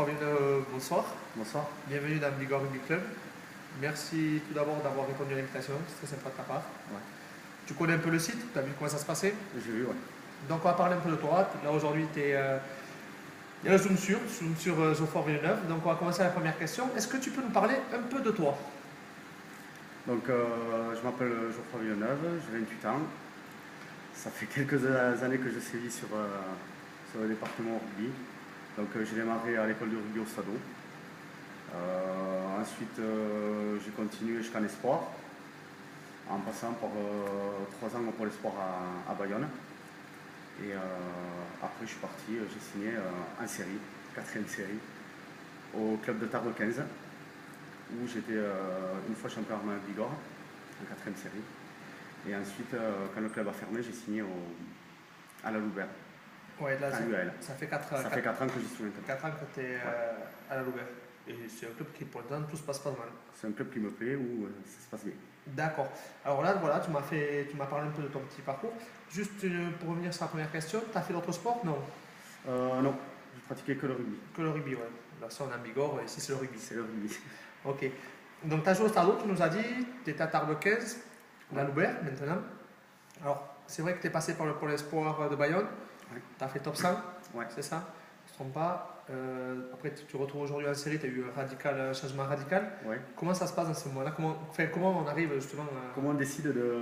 Fabien, bonsoir. Bonsoir. Bienvenue dans Bigorre Rugby Club. Merci tout d'abord d'avoir répondu à l'invitation, c'est très sympa de ta part. Ouais. Tu connais un peu le site, tu as vu comment ça se passait? J'ai vu, ouais. Donc on va parler un peu de toi. Là aujourd'hui, il y a le Zoom sur Geoffroy Villeneuve. Donc on va commencer avec la première question. Est-ce que tu peux nous parler un peu de toi? Donc, je m'appelle Geoffroy Villeneuve, j'ai 28 ans. Ça fait quelques années que je sévis sur le département rugby. Donc, j'ai démarré à l'école de rugby au Stadeau. Ensuite, j'ai continué jusqu'en espoir, en passant par 3 ans au Pôle Espoir à Bayonne. Et après, je suis parti, j'ai signé en série, 4e série, au club de Tarbes 15, où j'étais une fois champion armé à Bigorre, en 4e série. Et ensuite, quand le club a fermé, j'ai signé à la Loubert, Ouais, là, à l'UAL. ça fait 4 Ça fait 4 ans que j'y suis maintenant. 4 ans que tu es à la Loubert. Et c'est un club qui, pour l'instant, tout se passe pas mal. C'est un club qui me plaît, où ça se passe bien. D'accord. Alors là, voilà, tu m'as parlé un peu de ton petit parcours. Juste pour revenir sur la première question, tu as fait d'autres sports? Non. Non, je pratiquais que le rugby. Que le rugby, ouais. Là, ça, on est en Bigorre, et ici, c'est le rugby. C'est le rugby. Ok. Donc, tu as joué au Stadeau, tu nous as dit, tu étais à Tarbes 15, la Loubert, maintenant. Alors, c'est vrai que tu es passé par le Pôle Espoir de Bayonne. Ouais. Tu as fait top 100, Ouais. c'est ça? Je ne me trompe pas. Après, tu te retrouves aujourd'hui en série, tu as eu un changement radical. Ouais. Comment ça se passe dans ce moment-là? Comment on arrive justement à... Comment on décide de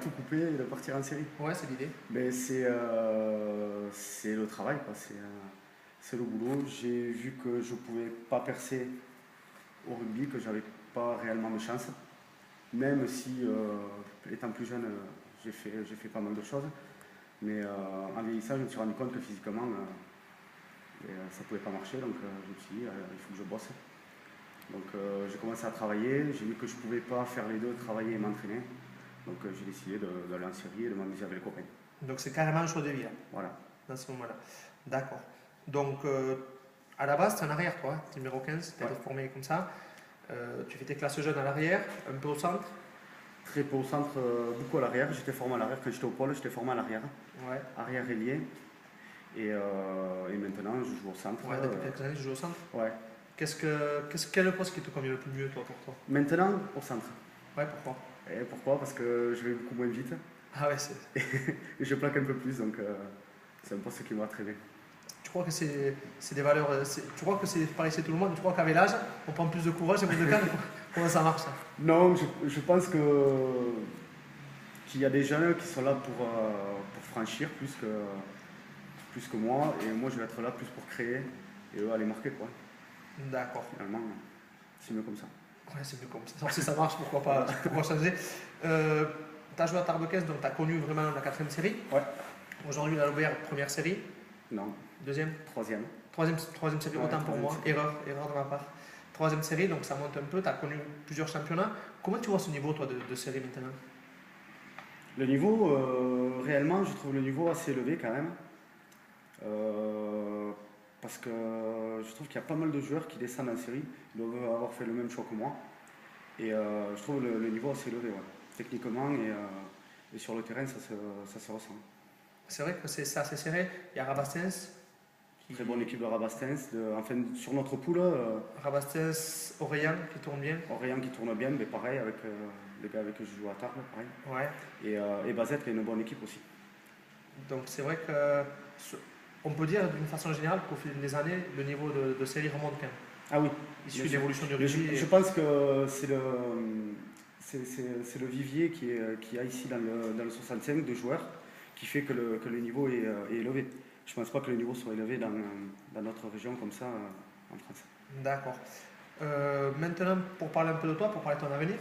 tout couper et de partir en série? Ouais, c'est l'idée. Mais c'est le travail, quoi. C'est le boulot. J'ai vu que je ne pouvais pas percer au rugby, que j'avais pas réellement mes chances. Même si, étant plus jeune, j'ai fait pas mal de choses. Mais en vieillissant, je me suis rendu compte que physiquement, ça ne pouvait pas marcher. Donc je me suis dit, il faut que je bosse. Donc j'ai commencé à travailler. J'ai vu que je ne pouvais pas faire les deux, travailler et m'entraîner. Donc j'ai décidé d'aller en série et de m'amuser avec les copains. Donc c'est carrément un choix de vie, là, Voilà. dans ce moment-là. D'accord. Donc à la base, tu es en arrière, toi, numéro 15, tu as été formé comme ça. Tu fais tes classes jeunes à l'arrière, un peu au centre. Très peu au centre, beaucoup à l'arrière. J'étais formé à l'arrière. Quand j'étais au pôle, j'étais formé à l'arrière. Ouais. Arrière ailier. Et maintenant, je joue au centre. Ouais, depuis quelques années, tu joues au centre. Ouais. Quel est le poste qui te convient le plus mieux, toi, pour toi? Maintenant, au centre. Ouais, pourquoi? Et pourquoi? Parce que je vais beaucoup moins vite. Ah ouais, c'est... Et je plaque un peu plus, donc c'est un poste qui me va très bien. Tu crois que c'est des valeurs... Tu crois que c'est pareil chez tout le monde? Tu crois qu'avec l'âge, on prend plus de courage et plus de calme? Comment ça marche, ça? Non, je pense qu'il y a des jeunes qui sont là pour franchir plus que moi. Et moi, je vais être là plus pour créer et eux aller marquer, quoi. D'accord. Finalement, c'est mieux comme ça. Ouais, c'est mieux comme ça. Alors, si ça marche, pourquoi pas changer. Tu as joué à Tarbes 15, donc tu as connu vraiment la 4e série. Ouais. Aujourd'hui, la Loubert, première série. Non. Deuxième. Troisième. Troisième série, Ouais, autant pour moi. série. Erreur de ma part. Troisième série, donc ça monte un peu. Tu as connu plusieurs championnats. Comment tu vois ce niveau, toi, de série maintenant? Le niveau, réellement, je trouve le niveau assez élevé quand même. Parce que je trouve qu'il y a pas mal de joueurs qui descendent en série. Ils doivent avoir fait le même choix que moi. Et je trouve le niveau assez élevé, ouais. Techniquement et sur le terrain, ça se ressent. C'est vrai que c'est assez serré. Il y a Rabastens. Très bonne équipe de Rabastens. Enfin, sur notre poule, Rabastens, Orléans qui tourne bien. Orléans qui tourne bien, mais pareil avec les gars avec qui je joue à Tarbes, pareil. Ouais. Et Bazette qui est une bonne équipe aussi. Donc c'est vrai que on peut dire d'une façon générale qu'au fil des années, le niveau de série remonte quand même. Ah oui. Il suit l'évolution du rugby. Je pense que c'est le vivier qui a ici dans le 65 de joueurs qui fait que le niveau est élevé. Je ne pense pas que le niveau soit élevé dans notre région comme ça en France. D'accord. Maintenant, pour parler un peu de toi, pour parler de ton avenir,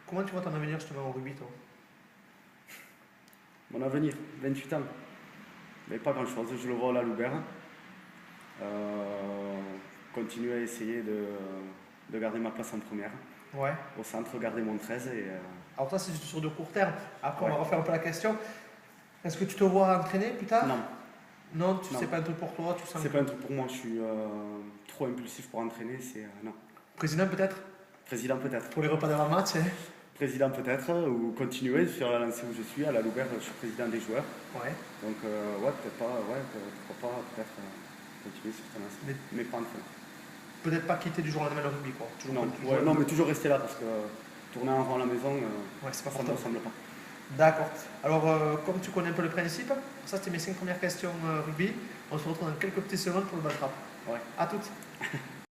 comment tu vois ton avenir justement au rugby, toi? Mon avenir, 28 ans. Mais pas grand chose, je le vois à la Loubert. Continuer à essayer de garder ma place en première. Ouais. Au centre, garder mon 13. Alors toi, c'est sur de court terme. Après, Ouais. on va refaire un peu la question. Est-ce que tu te vois entraîner plus tard? Non. Non, c'est pas un truc pour toi, tu sens C'est pas un truc pour moi, je suis trop impulsif pour entraîner, non. Président peut-être? Président peut-être. Pour les repas de match, hein? Président peut-être, ou continuer sur la lancée où je suis, à la Loubert, je suis président des joueurs. Ouais. Donc ouais, peut-être pas, pourquoi pas, peut-être continuer sur cette lancée, mais pas entraîner. peut-être pas quitter du jour au lendemain le rugby, quoi. Toujours Non, continuer. ouais, non, mais toujours rester là parce que tourner en rond à la maison, Ouais, c'est pas ça ne me portable. ressemble pas. D'accord. Alors, comme tu connais un peu le principe, ça c'était mes 5 premières questions rugby. On se retrouve dans quelques petites secondes pour le ball trap. Ouais. À toutes.